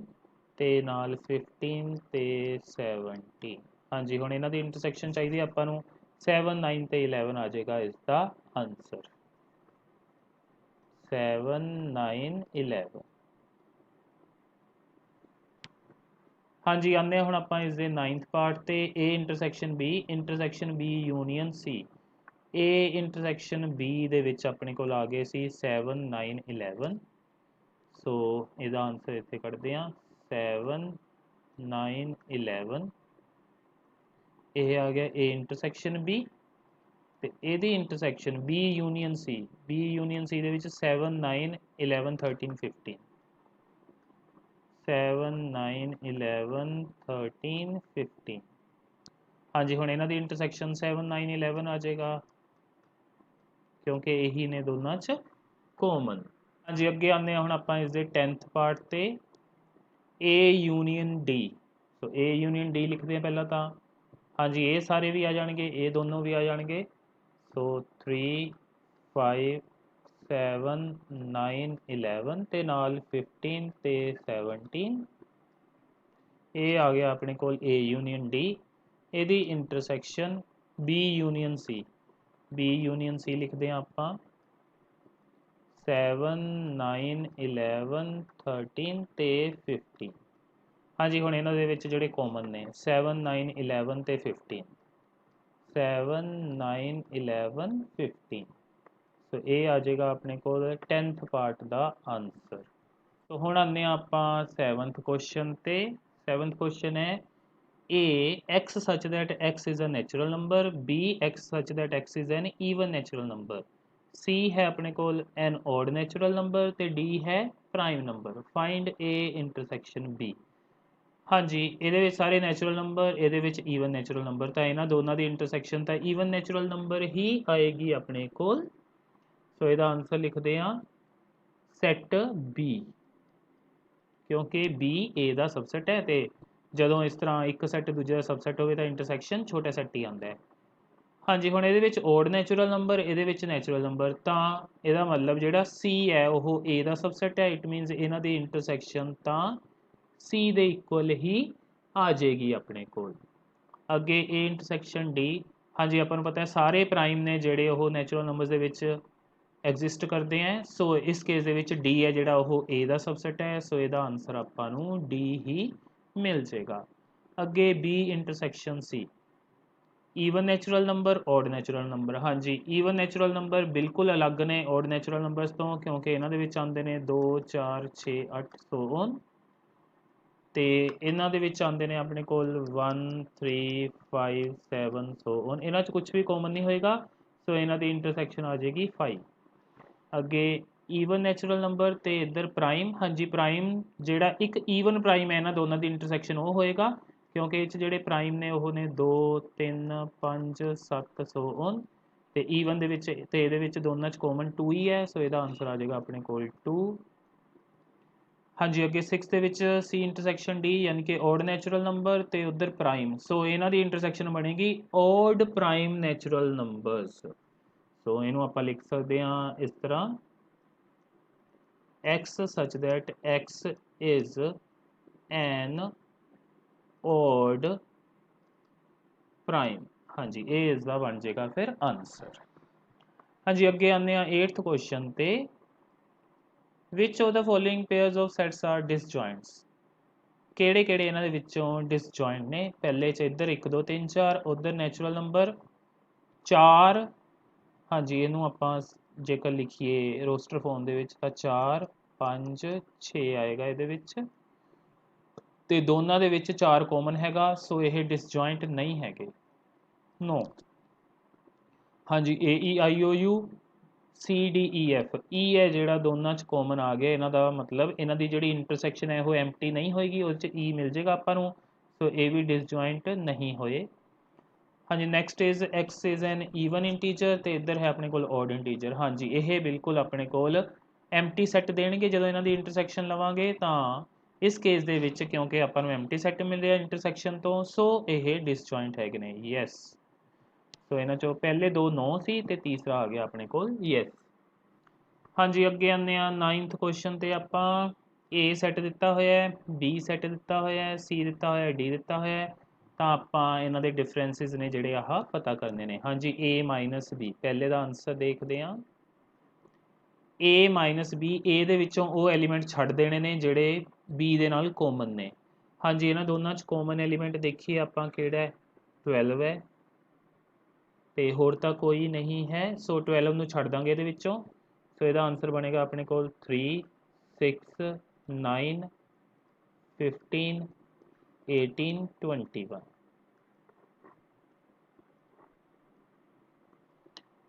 ਤੇ ਨਾਲ 15 ਤੇ 17 ਹਾਂਜੀ ਹੁਣ ਇਹਨਾਂ ਦੀ ਇੰਟਰਸੈਕਸ਼ਨ ਚਾਹੀਦੀ ਆਪਾਂ ਨੂੰ 7 9 ਤੇ 11 ਆ ਜਾਏਗਾ ਇਸ ਦਾ ਆਨਸਰ 7 9 11 ਹਾਂਜੀ ਆਉਂਦੇ ਹੁਣ ਆਪਾਂ ਇਸ ਦੇ 9th ਪਾਰਟ ਤੇ A intersection B union C A intersection B ਦੇ ਵਿੱਚ ਆਪਣੇ ਕੋਲ ਆ ਗਏ ਸੀ 7 9 11 ਸੋ ਇਹਦਾ ਆਨਸਰ ਇੱਥੇ ਕੱਢਦੇ ਆ 7 9 11 ਇਹ ਆ ਗਿਆ A ਇੰਟਰਸੈਕਸ਼ਨ B ਤੇ ਇਹਦੀ ਇੰਟਰਸੈਕਸ਼ਨ B ਯੂਨੀਅਨ C ਦੇ ਵਿੱਚ 7 9 11 13 15 7 9 11 13 15 ਹਾਂਜੀ ਹੁਣ ਇਹਨਾਂ ਦੀ ਇੰਟਰਸੈਕਸ਼ਨ 7 9 11 ਆ ਜਾਏਗਾ ਕਿਉਂਕਿ ਇਹੀ ਨੇ ਦੋਨਾਂ 'ਚ ਕਾਮਨ ਹਾਂਜੀ ਅੱਗੇ ਆਉਂਦੇ ਹਾਂ ਹੁਣ ਆਪਾਂ ਇਸ ਦੇ 10th ਪਾਰਟ ਤੇ A union D so A union D ਲਿਖਦੇ ਹਾਂ ਪਹਿਲਾਂ ਤਾਂ ਹਾਂਜੀ ਇਹ ਸਾਰੇ ਵੀ ਆ ਜਾਣਗੇ ਇਹ ਦੋਨੋਂ ਵੀ ਆ ਜਾਣਗੇ ਸੋ 3 5 7 9 11 ਤੇ ਨਾਲ 15 ਤੇ 17 ਇਹ ਆ ਗਿਆ ਆਪਣੇ ਕੋਲ A ਯੂਨੀਅਨ D ਇਹਦੀ ਇੰਟਰਸੈਕਸ਼ਨ B ਯੂਨੀਅਨ C ਲਿਖਦੇ ਹਾਂ ਆਪਾਂ 7 9 11 13 ਤੇ 15 ਹਾਂਜੀ ਹੁਣ ਇਹਨਾਂ ਦੇ ਵਿੱਚ ਜਿਹੜੇ ਕਾਮਨ ਨੇ 7 9 11 ਤੇ 15 7 9 11 15 ਸੋ ਇਹ ਆ ਜਾਏਗਾ ਆਪਣੇ ਕੋਲ 10th ਪਾਰਟ ਦਾ ਆਨਸਰ तो हुण आने आपां 7th क्वेश्चन ते। 7th क्वेश्चन है A x such that x is a natural number, B x such that x is an even natural number, C है अपने कोल an odd natural number ते D है prime number. Find A intersection B। हाँ जी, ਇਹਦੇ ਵਿੱਚ ਸਾਰੇ natural number, ਇਹਦੇ ਵਿੱਚ ਈਵਨ ਨੈਚੁਰਲ ਨੰਬਰ, ਤਾਂ ਇਹਨਾਂ ਦੋਨਾਂ ਦੀ ਇੰਟਰਸੈਕਸ਼ਨ ਤਾਂ ਈਵਨ ਨੈਚੁਰਲ ਨੰਬਰ ਹੀ ਆਏਗੀ ਆਪਣੇ ਕੋਲ। ਸੋ ਇਹਦਾ ਆਨਸਰ ਲਿਖਦੇ ਹਾਂ ਸੈਟ ਬੀ, ਕਿਉਂਕਿ ਬੀ ਏ ਦਾ ਸਬਸੈਟ ਹੈ ਤੇ ਜਦੋਂ ਇਸ ਤਰ੍ਹਾਂ ਇੱਕ ਸੈੱਟ ਦੂਜੇ ਦਾ ਸਬਸੈਟ ਹੋਵੇ ਤਾਂ ਇੰਟਰਸੈਕਸ਼ਨ ਛੋਟਾ ਸੈੱਟ ਹੀ ਆਉਂਦਾ ਹੈ। ਹਾਂਜੀ, ਹੁਣ ਇਹਦੇ ਵਿੱਚ ਓਡ ਨੈਚੁਰਲ ਨੰਬਰ, ਇਹਦੇ ਵਿੱਚ ਨੈਚੁਰਲ ਨੰਬਰ, ਤਾਂ ਇਹਦਾ ਮਤਲਬ ਜਿਹੜਾ ਸੀ ਹੈ ਉਹ ਏ ਦਾ ਸਬਸੈਟ ਹੈ। ਇਟ ਮੀਨਸ ਇਹਨਾਂ ਦੀ ਇੰਟਰਸੈਕਸ਼ਨ ਤਾਂ ਸੀ ਦੇ ਇਕੁਅਲ ਹੀ ਆ ਜਾਏਗੀ ਆਪਣੇ ਕੋਲ। ਅੱਗੇ ਏ ਇੰਟਰਸੈਕਸ਼ਨ ਡੀ। ਹਾਂਜੀ, ਆਪਾਂ ਨੂੰ ਪਤਾ ਹੈ ਸਾਰੇ ਪ੍ਰਾਈਮ ਨੇ ਜਿਹੜੇ ਉਹ ਨੈਚੁਰਲ ਨੰਬਰਸ ਦੇ ਵਿੱਚ ਐਗਜ਼ਿਸਟ ਕਰਦੇ ਹੈ। ਸੋ ਇਸ ਕੇਸ ਦੇ ਵਿੱਚ ਡੀ ਹੈ ਜਿਹੜਾ ਉਹ ਏ ਦਾ ਸਬਸੈਟ ਹੈ। ਸੋ ਇਹਦਾ ਆਨਸਰ ਆਪਾਂ ਨੂੰ ਡੀ ਹੀ ਮਿਲ ਜਾਏਗਾ। ਅੱਗੇ ਬੀ ਇੰਟਰਸੈਕਸ਼ਨ ਸੀ। ਈਵਨ ਨੈਚੁਰਲ ਨੰਬਰ, ਓਡ ਨੈਚੁਰਲ ਨੰਬਰ। ਹਾਂਜੀ, ਈਵਨ ਨੈਚੁਰਲ ਨੰਬਰ ਬਿਲਕੁਲ ਅਲੱਗ ਨੇ ਓਡ ਨੈਚੁਰਲ ਨੰਬਰਸ ਤੋਂ, ਕਿਉਂਕਿ ਇਹਨਾਂ ਦੇ ਵਿੱਚ ਆਉਂਦੇ ਨੇ 2 4 6 8 ਸੋ ਔਨ, ਤੇ ਇਹਨਾਂ ਦੇ ਵਿੱਚ ਆਉਂਦੇ ਨੇ ਆਪਣੇ ਕੋਲ 1 3 5 7 ਸੋ ਔਨ। ਇਹਨਾਂ 'ਚ ਕੁਝ ਵੀ ਕਾਮਨ ਨਹੀਂ ਹੋਏਗਾ, ਸੋ ਇਹਨਾਂ ਦੀ ਇੰਟਰਸੈਕਸ਼ਨ ਆ ਜਾਏਗੀ 5। ਅੱਗੇ ਈਵਨ ਨੈਚੁਰਲ ਨੰਬਰ ਤੇ ਇੱਧਰ ਪ੍ਰਾਈਮ। ਹਾਂਜੀ, ਪ੍ਰਾਈਮ ਜਿਹੜਾ ਇੱਕ ਈਵਨ ਪ੍ਰਾਈਮ ਹੈ ਇਹਨਾਂ ਦੋਨਾਂ ਦੀ ਇੰਟਰਸੈਕਸ਼ਨ ਉਹ ਹੋਏਗਾ, ਕਿਉਂਕਿ ਇਹ 'ਚ ਜਿਹੜੇ ਪ੍ਰਾਈਮ ਨੇ ਉਹ ਨੇ 2 3 5 7 ਸੋ ਔਨ, ਤੇ ਈਵਨ ਦੇ ਵਿੱਚ ਤੇ ਇਹਦੇ ਵਿੱਚ ਦੋਨਾਂ 'ਚ ਕਾਮਨ 2 ਹੀ ਹੈ। ਸੋ ਇਹਦਾ ਆਨਸਰ ਆ ਜਾਏਗਾ ਆਪਣੇ ਕੋਲ 2। ਹਾਂਜੀ, ਅੱਗੇ 6 ਦੇ ਵਿੱਚ ਸੀ ਇੰਟਰਸੈਕਸ਼ਨ ਡੀ, ਯਾਨੀ ਕਿ ਓਡ ਨੈਚੁਰਲ ਨੰਬਰ ਤੇ ਉਧਰ ਪ੍ਰਾਈਮ। ਸੋ ਇਹਨਾਂ ਦੀ ਇੰਟਰਸੈਕਸ਼ਨ ਬਣੇਗੀ ਓਡ ਪ੍ਰਾਈਮ ਨੈਚੁਰਲ ਨੰਬਰਸ। ਸੋ ਇਹਨੂੰ ਆਪਾਂ ਲਿਖ ਸਕਦੇ ਹਾਂ ਇਸ ਤਰ੍ਹਾਂ x such that x is an odd prime। ਹਾਂਜੀ, ਇਹ ਇਸ ਦਾ ਬਣ ਜਾਏਗਾ ਫਿਰ ਆਨਸਰ। ਹਾਂਜੀ, ਅੱਗੇ ਆਉਂਦੇ ਹਾਂ 8th ਕੁਐਸਚਨ ਤੇ। Which of the following pairs of sets are disjoints? ਕਿਹੜੇ ਕਿਹੜੇ ਇਹਨਾਂ ਦੇ ਵਿੱਚੋਂ ਡਿਸਜੁਆਇੰਟ ਨੇ? ਪਹਿਲੇ 'ਚ ਇੱਧਰ 1 2 3 4, ਉਧਰ ਨੈਚੁਰਲ ਨੰਬਰ 4। ਹਾਂਜੀ, ਇਹਨੂੰ ਆਪਾਂ ਜੇਕਰ ਲਿਖੀਏ ਰੋਸਟਰ ਫਾਰਮ ਦੇ ਵਿੱਚ ਤਾਂ 4 5 6 ਆਏਗਾ ਇਹਦੇ ਵਿੱਚ, ਤੇ ਦੋਨਾਂ ਦੇ ਵਿੱਚ 4 ਕਾਮਨ ਹੈਗਾ। ਸੋ ਇਹ ਡਿਸਜੁਆਇੰਟ ਨਹੀਂ ਹੈਗੇ, ਨੋ। ਹਾਂਜੀ, A E I O U C D E F, E ਹੈ ਜਿਹੜਾ ਦੋਨਾਂ 'ਚ ਕਾਮਨ ਆ ਗਿਆ, ਇਹਨਾਂ ਦਾ ਮਤਲਬ ਇਹਨਾਂ ਦੀ ਜਿਹੜੀ ਇੰਟਰਸੈਕਸ਼ਨ ਹੈ ਉਹ ਐਮਟੀ ਨਹੀਂ ਹੋਏਗੀ, ਉਹਦੇ 'ਚ ਈ ਮਿਲ ਜਾਏਗਾ ਆਪਾਂ ਨੂੰ। ਸੋ ਇਹ ਵੀ ਡਿਸਜੁਆਇੰਟ ਨਹੀਂ ਹੋਏ। ਹਾਂਜੀ, next is x is an even integer, ਤੇ ਇੱਧਰ ਹੈ ਆਪਣੇ ਕੋਲ ਓਡ ਇੰਟੀਜਰ। ਹਾਂਜੀ, ਇਹ ਬਿਲਕੁਲ ਆਪਣੇ ਕੋਲ ਐਮਟੀ ਸੈੱਟ ਦੇਣਗੇ ਜਦੋਂ ਇਹਨਾਂ ਦੀ ਇੰਟਰਸੈਕਸ਼ਨ ਲਵਾਂਗੇ, ਤਾਂ ਇਸ ਕੇਸ ਦੇ ਵਿੱਚ ਕਿਉਂਕਿ ਆਪਾਂ ਨੂੰ ਐਮਟੀ ਸੈੱਟ ਮਿਲ ਰਿਹਾ ਇੰਟਰਸੈਕਸ਼ਨ ਤੋਂ, ਸੋ ਇਹ ਡਿਸਜੁਆਇੰਟ ਹੈਗੇ ਨੇ। ਯੈਸ, ਸੋ ਇਹਨਾਂ 'ਚੋਂ ਪਹਿਲੇ ਦੋ 9 ਸੀ ਤੇ ਤੀਸਰਾ ਆ ਗਿਆ ਆਪਣੇ ਕੋਲ ਯੈਸ। ਹਾਂਜੀ, ਅੱਗੇ ਆਉਂਦੇ ਹਾਂ 9th ਕੁਐਸਚਨ ਤੇ। ਆਪਾਂ ਏ ਸੈੱਟ ਦਿੱਤਾ ਹੋਇਆ ਹੈ, ਬੀ ਸੈੱਟ ਦਿੱਤਾ ਹੋਇਆ ਹੈ, ਸੀ ਦਿੱਤਾ ਹੋਇਆ, ਡੀ ਦਿੱਤਾ ਹੋਇਆ ਹੈ, ਤਾਂ ਆਪਾਂ ਇਹਨਾਂ ਦੇ ਡਿਫਰੈਂਸਿਸ ਨੇ ਜਿਹੜੇ ਆਹ ਪਤਾ ਕਰਨੇ ਨੇ। ਹਾਂਜੀ, ਏ ਮਾਈਨਸ ਬੀ, ਪਹਿਲੇ ਦਾ ਆਨਸਰ ਦੇਖਦੇ ਹਾਂ। ਏ ਮਾਈਨਸ ਬੀ, ਏ ਦੇ ਵਿੱਚੋਂ ਉਹ ਐਲੀਮੈਂਟ ਛੱਡ ਦੇਣੇ ਨੇ ਜਿਹੜੇ ਬੀ ਦੇ ਨਾਲ ਕਾਮਨ ਨੇ। ਹਾਂਜੀ, ਇਹਨਾਂ ਦੋਨਾਂ 'ਚ ਕਾਮਨ ਐਲੀਮੈਂਟ ਦੇਖੀਏ ਆਪਾਂ ਕਿਹੜਾ ਹੈ, 12 ਹੈ, ਤੇ ਹੋਰ ਤਾਂ ਕੋਈ ਨਹੀਂ ਹੈ। ਸੋ 12 ਨੂੰ ਛੱਡ ਦਾਂਗੇ ਇਹਦੇ ਵਿੱਚੋਂ। ਸੋ ਇਹਦਾ ਆਨਸਰ ਬਣੇਗਾ ਆਪਣੇ ਕੋਲ 3 6 9 15 18 21।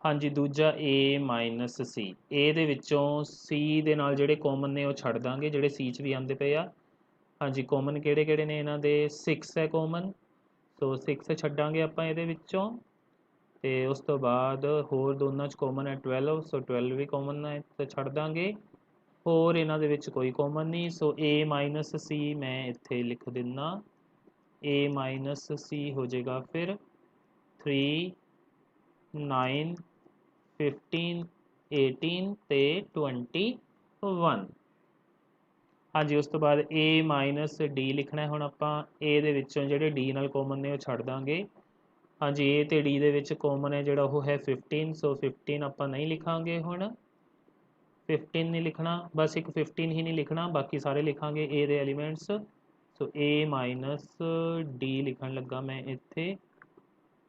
ਹਾਂਜੀ, ਦੂਜਾ ਏ ਮਾਈਨਸ ਸੀ, ਏ ਦੇ ਵਿੱਚੋਂ ਸੀ ਦੇ ਨਾਲ ਜਿਹੜੇ ਕਾਮਨ ਨੇ ਉਹ ਛੱਡ ਦਾਂਗੇ, ਜਿਹੜੇ ਸੀ 'ਚ ਵੀ ਆਉਂਦੇ ਪਏ ਆ। ਹਾਂਜੀ, ਕਾਮਨ ਕਿਹੜੇ ਕਿਹੜੇ ਨੇ ਇਹਨਾਂ ਦੇ? 6 ਹੈ ਕਾਮਨ, ਸੋ 6 ਛੱਡਾਂਗੇ ਆਪਾਂ ਇਹਦੇ ਵਿੱਚੋਂ, ਤੇ ਉਸ ਤੋਂ ਬਾਅਦ ਹੋਰ ਦੋਨਾਂ 'ਚ ਕਾਮਨ ਹੈ 12, ਸੋ 12 ਵੀ ਕਾਮਨ ਹੈ ਤੇ ਛੱਡ ਦਾਂਗੇ। ਹੋਰ ਇਹਨਾਂ ਦੇ ਵਿੱਚ ਕੋਈ ਕਾਮਨ ਨਹੀਂ, ਸੋ ਏ ਮਾਈਨਸ ਸੀ ਮੈਂ ਇੱਥੇ ਲਿਖ ਦਿੰਦਾ। ਏ ਮਾਈਨਸ ਸੀ ਹੋ ਜਾਏਗਾ ਫਿਰ 3 9 15 18 ਤੇ 21। ਹਾਂਜੀ, ਉਸ ਤੋਂ ਬਾਅਦ ਏ ਮਾਈਨਸ ਡੀ ਲਿਖਣਾ ਹੁਣ ਆਪਾਂ। ਏ ਦੇ ਵਿੱਚੋਂ ਜਿਹੜੇ ਡੀ ਨਾਲ ਕਾਮਨ ਨੇ ਉਹ ਛੱਡ ਦਾਂਗੇ। ਹਾਂਜੀ, ਏ ਤੇ ਡੀ ਦੇ ਵਿੱਚ ਕਾਮਨ ਹੈ ਜਿਹੜਾ ਉਹ ਹੈ 15, ਸੋ 15 ਆਪਾਂ ਨਹੀਂ ਲਿਖਾਂਗੇ ਹੁਣ। 15 ਨਹੀਂ ਲਿਖਣਾ, ਬਸ ਇੱਕ 15 ਹੀ ਨਹੀਂ ਲਿਖਣਾ, ਬਾਕੀ ਸਾਰੇ ਲਿਖਾਂਗੇ ਏ ਦੇ ਐਲੀਮੈਂਟਸ। ਸੋ ਏ ਮਾਈਨਸ ਡੀ ਲਿਖਣ ਲੱਗਾ ਮੈਂ ਇੱਥੇ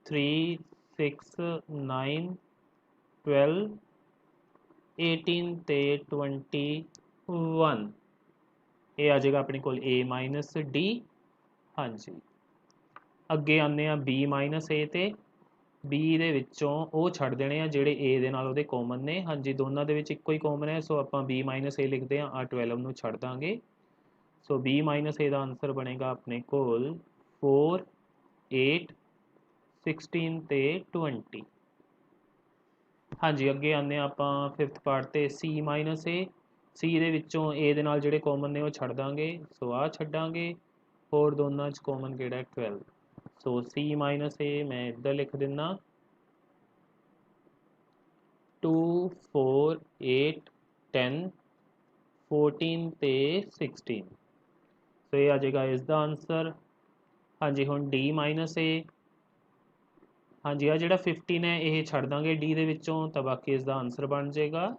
3 6 9 12 18 ਤੇ 21। ਇਹ ਆ ਜਾਏਗਾ ਆਪਣੇ ਕੋਲ a ਮਾਈਨਸ d। ਹਾਂਜੀ, ਅੱਗੇ ਆਉਂਦੇ ਆ b ਮਾਈਨਸ a ਤੇ b ਦੇ ਵਿੱਚੋਂ ਉਹ ਛੱਡ ਦੇਣੇ ਆ ਜਿਹੜੇ a ਦੇ ਨਾਲ ਉਹਦੇ ਕਾਮਨ ਨੇ। ਹਾਂਜੀ, ਦੋਨਾਂ ਦੇ ਵਿੱਚ ਇੱਕੋ ਹੀ ਕਾਮਨ ਹੈ, ਸੋ ਆਪਾਂ b ਮਾਈਨਸ a ਲਿਖਦੇ ਹਾਂ। 12 ਨੂੰ ਛੱਡ ਦਾਂਗੇ, ਸੋ b minus a the answer ਬਣੇਗਾ ਆਪਣੇ ਕੋਲ 4 8 16 ਤੇ 20। ਹਾਂਜੀ, ਅੱਗੇ ਆਉਂਦੇ ਹਾਂ ਆਪਾਂ 5th ਪਾਰਟ ਤੇ c ਮਾਈਨਸ a। c ਦੇ ਵਿੱਚੋਂ a ਦੇ ਨਾਲ ਜਿਹੜੇ ਕਾਮਨ ਨੇ ਉਹ ਛੱਡ ਦਾਂਗੇ, ਸੋ ਆਹ ਛੱਡਾਂਗੇ। ਹੋਰ ਦੋਨਾਂ 'ਚ ਕਾਮਨ ਕਿਹੜਾ 12, ਸੋ c ਮਾਈਨਸ a ਮੈਂ ਇੱਧਰ ਲਿਖ ਦਿੰਦਾ 2 4 8 10 14 ਤੇ 16। ਸੋ ਇਹ ਆ ਜਾਏਗਾ ਇਸ ਦਾ ਆਨਸਰ। ਹਾਂਜੀ, ਹੁਣ d ਮਾਈਨਸ a। ਹਾਂਜੀ, ਆ ਜਿਹੜਾ 15 ਹੈ ਇਹ ਛੱਡ ਦਾਂਗੇ d ਦੇ ਵਿੱਚੋਂ, ਤਾਂ ਬਾਕੀ ਇਸ ਦਾ ਆਨਸਰ ਬਣ ਜਾਏਗਾ।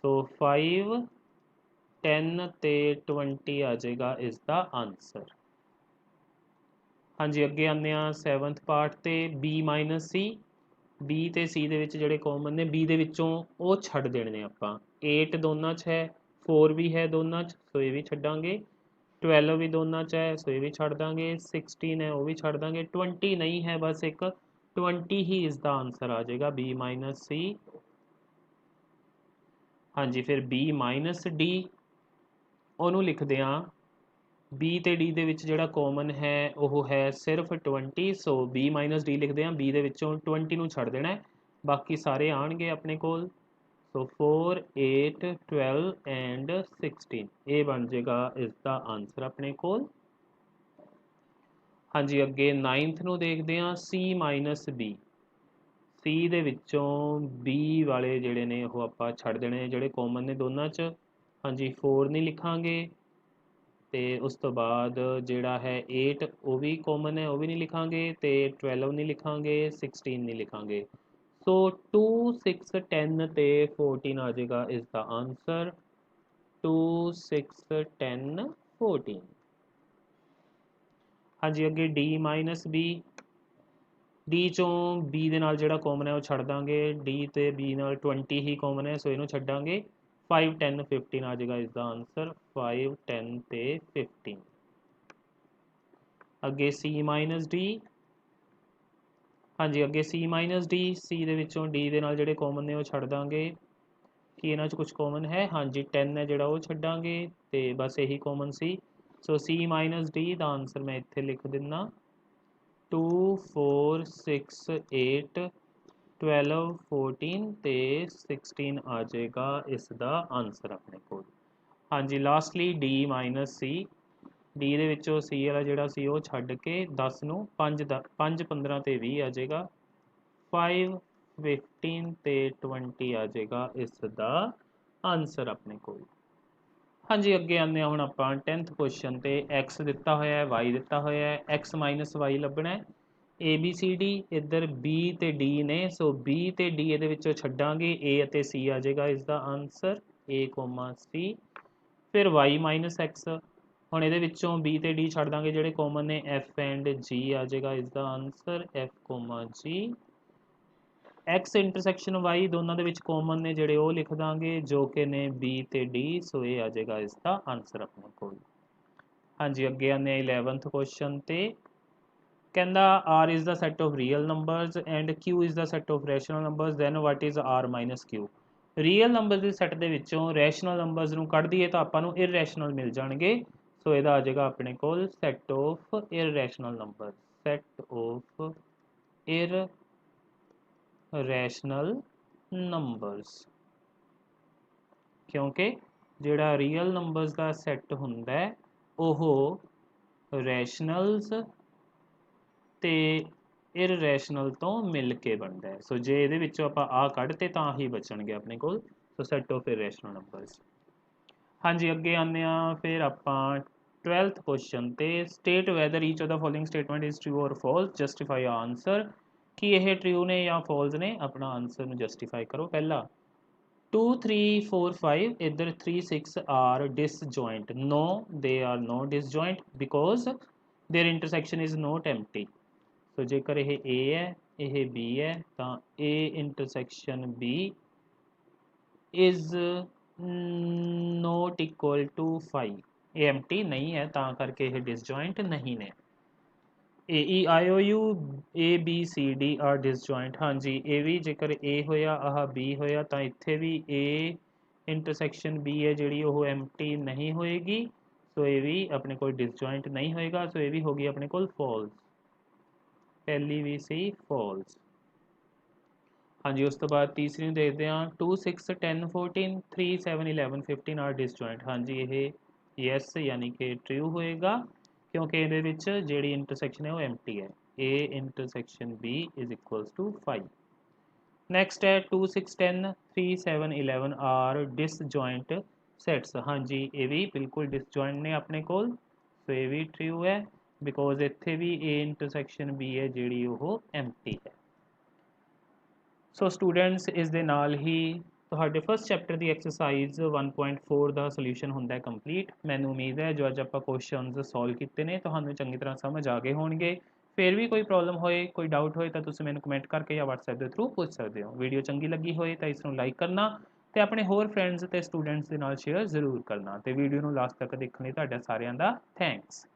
ਸੋ 5 10 ਤੇ 20 ਆ ਜਾਏਗਾ ਇਸ ਦਾ ਆਨਸਰ। ਹਾਂਜੀ, ਅੱਗੇ ਆਉਂਦੇ ਆ 7th ਪਾਰਟ ਤੇ b ਮਾਈਨਸ c। b ਤੇ c ਦੇ ਵਿੱਚ ਜਿਹੜੇ ਕਾਮਨ ਨੇ b ਦੇ ਵਿੱਚੋਂ ਉਹ ਛੱਡ ਦੇਣੇ ਨੇ ਆਪਾਂ। 8 ਦੋਨਾਂ 'ਚ ਹੈ, 4 ਵੀ ਹੈ ਦੋਨਾਂ 'ਚ, ਸੋ ਇਹ ਵੀ ਛੱਡਾਂਗੇ। 12 ਵੀ ਦੋਨਾਂ 'ਚ ਹੈ, ਸੋ ਇਹ ਵੀ ਛੱਡ ਦਾਂਗੇ। 16 ਹੈ, ਉਹ ਵੀ ਛੱਡ ਦਾਂਗੇ। 20 ਨਹੀਂ ਹੈ, ਬਸ ਇੱਕ 20 ਹੀ ਇਸ ਦਾ ਆਨਸਰ ਆ ਜਾਏਗਾ, b ਮਾਈਨਸ c। ਹਾਂਜੀ, ਫਿਰ b ਮਾਈਨਸ d, ਉਹਨੂੰ ਲਿਖਦੇ ਹਾਂ b ਤੇ d ਦੇ ਵਿੱਚ ਜਿਹੜਾ ਕਾਮਨ ਹੈ ਉਹ ਹੈ ਸਿਰਫ 20, ਸੋ b ਮਾਈਨਸ d ਲਿਖਦੇ ਹਾਂ। b ਦੇ ਵਿੱਚੋਂ 20 ਨੂੰ ਛੱਡ ਦੇਣਾ, ਬਾਕੀ ਸਾਰੇ ਆਉਣਗੇ ਆਪਣੇ ਕੋਲ। ਸੋ 4 8 12 ਐਂਡ 16, ਇਹ ਬਣ ਜਾਏਗਾ ਇਸ ਦਾ ਆਨਸਰ ਆਪਣੇ ਕੋਲ। ਹਾਂਜੀ, ਅੱਗੇ 9th ਨੂੰ ਦੇਖਦੇ ਹਾਂ c ਮਾਈਨਸ b। c ਦੇ ਵਿੱਚੋਂ b ਵਾਲੇ ਜਿਹੜੇ ਨੇ ਉਹ ਆਪਾਂ ਛੱਡ ਦੇਣੇ ਨੇ ਜਿਹੜੇ ਕਾਮਨ ਨੇ ਦੋਨਾਂ 'ਚ। ਹਾਂਜੀ, 4 ਨਹੀਂ ਲਿਖਾਂਗੇ, ਤੇ ਉਸ ਤੋਂ ਬਾਅਦ ਜਿਹੜਾ ਹੈ 8 ਉਹ ਵੀ ਕਾਮਨ ਹੈ, ਉਹ ਵੀ ਨਹੀਂ ਲਿਖਾਂਗੇ, ਤੇ 12 ਨਹੀਂ ਲਿਖਾਂਗੇ, 16 ਨਹੀਂ ਲਿਖਾਂਗੇ। ਸੋ 2 6 10 ਤੇ 14 ਆ ਜਾਏਗਾ ਇਸ ਦਾ ਆਨਸਰ। 2 6 10 14। ਹਾਂਜੀ, ਅੱਗੇ d ਮਾਈਨਸ b। d ਚੋਂ b ਦੇ ਨਾਲ ਜਿਹੜਾ ਕਾਮਨ ਹੈ ਉਹ ਛੱਡ ਦਾਂਗੇ। d ਤੇ b ਨਾਲ 20 ਹੀ ਕਾਮਨ ਹੈ, ਸੋ ਇਹਨੂੰ ਛੱਡਾਂਗੇ। 5 10 15 ਆ ਜਾਏਗਾ ਇਸ ਦਾ ਆਨਸਰ। 5 10 ਤੇ 15। ਅੱਗੇ c ਮਾਈਨਸ d। ਹਾਂਜੀ, ਅੱਗੇ c ਮਾਈਨਸ d। c ਦੇ ਵਿੱਚੋਂ d ਦੇ ਨਾਲ ਜਿਹੜੇ ਕਾਮਨ ਨੇ ਉਹ ਛੱਡ ਦਾਂਗੇ। ਕੀ ਇਹਨਾਂ 'ਚ ਕੁਝ ਕਾਮਨ ਹੈ? ਹਾਂਜੀ, 10 ਹੈ ਜਿਹੜਾ ਉਹ ਛੱਡਾਂਗੇ, ਤੇ ਬਸ ਇਹੀ ਕਾਮਨ ਸੀ। ਸੋ c ਮਾਈਨਸ d ਦਾ ਆਨਸਰ ਮੈਂ ਇੱਥੇ ਲਿਖ ਦਿੰਦਾ 2 4 6 8 12 14 ਤੇ 16 ਆ ਜਾਏਗਾ ਇਸ ਦਾ ਆਨਸਰ ਆਪਣੇ ਕੋਲ। ਹਾਂਜੀ, lastly d minus c। d ਦੇ ਵਿੱਚੋਂ c ਵਾਲਾ ਜਿਹੜਾ ਸੀ ਉਹ ਛੱਡ ਕੇ 10 ਨੂੰ 5 15 ਤੇ 20 ਆ ਜਾਏਗਾ। 5 15 ਤੇ 20 ਆ ਜਾਏਗਾ ਇਸ ਦਾ ਆਨਸਰ ਆਪਣੇ ਕੋਲ। ਹਾਂਜੀ, ਅੱਗੇ ਆਉਂਦੇ ਹਾਂ ਹੁਣ ਆਪਾਂ 10th ਕੁਐਸਚਨ ਤੇ। x ਦਿੱਤਾ ਹੋਇਆ ਹੈ, y ਦਿੱਤਾ ਹੋਇਆ ਹੈ, x ਮਾਈਨਸ y ਲੱਭਣਾ ਹੈ। a b c d, ਇੱਧਰ b ਤੇ d ਨੇ, ਸੋ b ਤੇ d ਇਹਦੇ ਵਿੱਚੋਂ ਛੱਡਾਂਗੇ, a ਅਤੇ c ਆ ਜਾਏਗਾ ਇਸ ਦਾ ਆਨਸਰ, a c। ਫਿਰ y ਮਾਈਨਸ x, ਹੁਣ ਇਹਦੇ ਵਿੱਚੋਂ b ਤੇ d ਛੱਡ ਦਾਂਗੇ ਜਿਹੜੇ ਕਾਮਨ ਨੇ, f ਐਂਡ g ਆ ਜਾਏਗਾ ਇਸ ਦਾ answer, f g। x intersection y, ਦੋਨਾਂ ਦੇ ਵਿੱਚ ਕਾਮਨ ਨੇ ਜਿਹੜੇ ਉਹ ਲਿਖ ਦਾਂਗੇ ਜੋ ਕਿ ਨੇ b ਤੇ d, ਸੋ ਇਹ ਆ ਜਾਏਗਾ ਇਸ ਦਾ ਆਨਸਰ ਆਪਣੇ ਕੋਲ। ਹਾਂਜੀ, ਅੱਗੇ ਆਉਂਦੇ 11th ਕੁਐਸਚਨ ਤੇ। ਕਹਿੰਦਾ r is the set of real numbers and q is the set of rational numbers, then what is r minus q? Real number ਦੇ ਸੈੱਟ ਦੇ ਵਿੱਚੋਂ ਰੈਸ਼ਨਲ ਨੰਬਰਸ ਨੂੰ ਕੱਢ ਦਈਏ ਤਾਂ ਆਪਾਂ ਨੂੰ ਇਰਰੈਸ਼ਨਲ ਮਿਲ ਜਾਣਗੇ, ਸੋ ਇਹਦਾ ਆ ਜਾਏਗਾ ਆਪਣੇ ਕੋਲ set of irrational number. Set of irrational numbers, ਕਿਉਂਕਿ ਜਿਹੜਾ ਰੀਅਲ ਨੰਬਰਸ ਦਾ ਸੈੱਟ ਹੁੰਦਾ ਹੈ ਉਹ ਰੈਸ਼ਨਲਸ ਤੇ ਇਰਰੈਸ਼ਨਲ ਤੋਂ ਮਿਲ ਕੇ ਬਣਦਾ ਹੈ। ਸੋ ਜੇ ਇਹਦੇ ਵਿੱਚੋਂ ਆਪਾਂ ਆ ਕੱਢਤੇ ਤਾਂ ਹੀ ਬਚਣਗੇ ਆਪਣੇ ਕੋਲ, so set of irrational numbers. ਹਾਂਜੀ, ਅੱਗੇ ਆਉਂਦੇ ਹਾਂ ਫਿਰ ਆਪਾਂ 12th ਕੁਐਸਚਨ ਤੇ। State whether each of the following statement is true or false, justify answer. ਕੀ ਇਹ ਟਰੂ ਨੇ ਜਾਂ ਫਾਲਸ ਨੇ? ਆਪਣਾ ਆਨਸਰ ਨੂੰ ਜਸਟੀਫਾਈ ਕਰੋ। ਪਹਿਲਾ 2 3 4 5, ਇੱਧਰ 3 6 R disjoint. No, they are no disjoint because their intersection is not empty. So जेकर यह ए है, यह बी है, तो A intersection B is not equal to 5 ਇਹ ਐਮਟੀ ਨਹੀਂ ਹੈ ਤਾਂ ਕਰਕੇ ਇਹ ਡਿਸਜੁਆਇੰਟ ਨਹੀਂ ਨੇ A E I O U A B C D are disjoint हाँ जी ये भी जेकर ए होया आह बी होया तो इत्थे भी ए इंटरसैक्शन बी है जी वो एम्प्टी नहीं होएगी सो ये भी अपने को डिसजॉइंट नहीं होएगा सो ये भी होगी अपने को फॉल्स पहली भी सही फॉल्स हाँ जी उस तो बाद तीसरी देखते हैं 2 6 10 14 3 7 11 15 आर डिसजॉइंट हाँ जी ये यस यानी कि ट्रू होएगा क्योंकि ये जी इंटरसैक्शन है वो एम्प्टी है A intersection B is equals to 5 next है 2 6 10 3 7 11 आर डिसजॉइंट सैट्स हाँ जी ये भी बिल्कुल डिसजॉइंट ने अपने को सो ये भी ट्रू है बिकॉज इत्थे भी ए इंटरसैक्शन बी है जी वो एम्प्टी है सो स्टूडेंट्स इस दे नाल ही ਤੁਹਾਡੇ फस्ट चैप्टर की एक्सरसाइज 1.4 का सोल्यूशन होंगे कंप्लीट मैनू उम्मीद है जो अज आप क्वेश्चन सॉल्व किए हैं तो चंगी तरह समझ आ गए होंगे फिर भी कोई प्रॉब्लम होए कोई डाउट होए तो तुम मैंने कमेंट करके या व्हाट्सएप के थ्रू पूछ सकते हो वीडियो चंगी लगी होए तो इसको लाइक करना तो अपने होर फ्रेंड्स तो स्टूडेंट्स के नाल शेयर जरूर करना तो वीडियो को लास्ट तक देखने सारिਆਂ ਦਾ थैंक्स